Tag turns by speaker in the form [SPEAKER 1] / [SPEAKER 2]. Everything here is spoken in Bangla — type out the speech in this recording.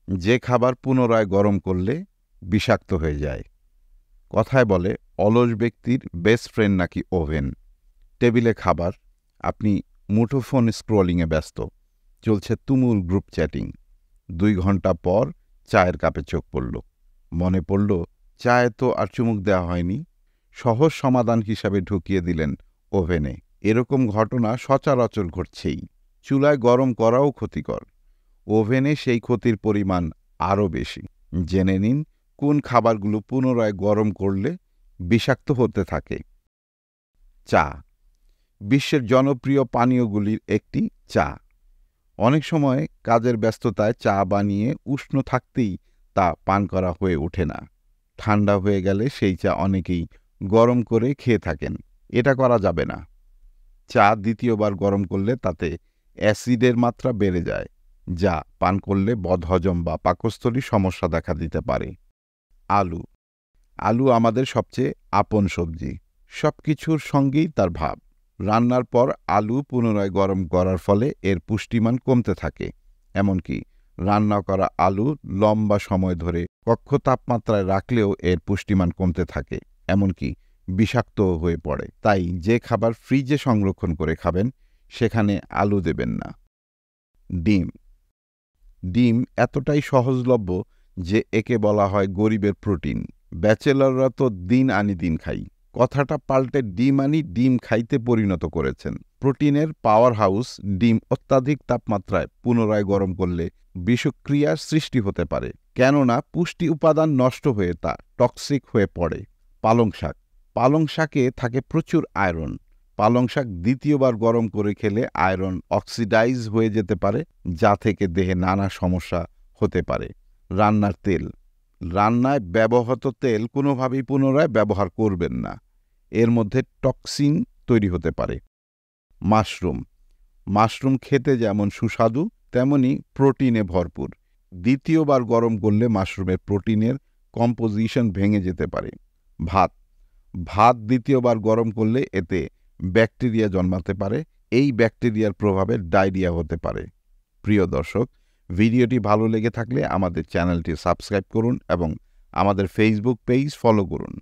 [SPEAKER 1] যে খাবার পুনরায় গরম করলে বিষাক্ত হয়ে যায়। কথায় বলে অলস ব্যক্তির বেস্ট ফ্রেন্ড নাকি ওভেন। টেবিলে খাবার, আপনি মুঠোফোন স্ক্রলিংয়ে ব্যস্ত, চলছে তুমুল গ্রুপ চ্যাটিং। 2 ঘন্টা পর চায়ের কাপে চোখ পড়ল, মনে পড়ল চায়ে তো আর চুমুক দেওয়া হয়নি। সহজ সমাধান হিসাবে ঢুকিয়ে দিলেন ওভেনে। এরকম ঘটনা সচরাচর ঘটছেই। চুলায় গরম করাও ক্ষতিকর, ওভেনে সেই ক্ষতির পরিমাণ আরও বেশি। জেনে নিন কোন খাবারগুলো পুনরায় গরম করলে বিষাক্ত হতে থাকে। চা, বিশ্বের জনপ্রিয় পানীয়গুলির একটি চা। অনেক সময় কাজের ব্যস্ততায় চা বানিয়ে উষ্ণ থাকতেই তা পান করা হয়ে ওঠে না। ঠান্ডা হয়ে গেলে সেই চা অনেকেই গরম করে খেয়ে থাকেন। এটা করা যাবে না। চা দ্বিতীয়বার গরম করলে তাতে অ্যাসিডের মাত্রা বেড়ে যায়, যা পান করলে বদহজম বা পাকস্থলী সমস্যা দেখা দিতে পারে। আলু, আলু আমাদের সবচেয়ে আপন সবজি। সব কিছুর সঙ্গেই তার ভাব। রান্নার পর আলু পুনরায় গরম করার ফলে এর পুষ্টিমান কমতে থাকে। এমনকি রান্না করা আলু লম্বা সময় ধরে কক্ষ তাপমাত্রায় রাখলেও এর পুষ্টিমান কমতে থাকে, এমনকি বিষাক্ত হয়ে পড়ে। তাই যে খাবার ফ্রিজে সংরক্ষণ করে খাবেন সেখানে আলু দেবেন না। ডিম, ডিম এতটাই সহজলভ্য যে একে বলা হয় গরিবের প্রোটিন। ব্যাচেলররা তো দিন আনি দিন খাই কথাটা পাল্টে ডিম আনি ডিম খাইতে পরিণত করেছেন। প্রোটিনের পাওয়ার হাউস ডিম অত্যাধিক তাপমাত্রায় পুনরায় গরম করলে বিষক্রিয়ার সৃষ্টি হতে পারে, কেননা পুষ্টি উপাদান নষ্ট হয়ে তা টক্সিক হয়ে পড়ে। পালং শাক, পালং শাকে থাকে প্রচুর আয়রন। পালং শাক দ্বিতীয়বার গরম করে খেলে আয়রন অক্সিডাইজ হয়ে যেতে পারে, যা থেকে দেহে নানা সমস্যা হতে পারে। রান্নার তেল, রান্নায় ব্যবহৃত তেল কোনোভাবেই পুনরায় ব্যবহার করবেন না, এর মধ্যে টক্সিন তৈরি হতে পারে। মাশরুম, মাশরুম খেতে যেমন সুস্বাদু তেমনি প্রোটিনে ভরপুর। দ্বিতীয়বার গরম করলে মাশরুমের প্রোটিনের কম্পোজিশন ভেঙে যেতে পারে। ভাত, ভাত দ্বিতীয়বার গরম করলে এতে ব্যাকটেরিয়া জন্মাতে পারে, এই ব্যাকটেরিয়ার প্রভাবে ডায়রিয়া হতে পারে। প্রিয় দর্শক, ভিডিওটি ভালো লেগে থাকলে আমাদের চ্যানেলটি সাবস্ক্রাইব করুন এবং আমাদের ফেসবুক পেজ ফলো করুন।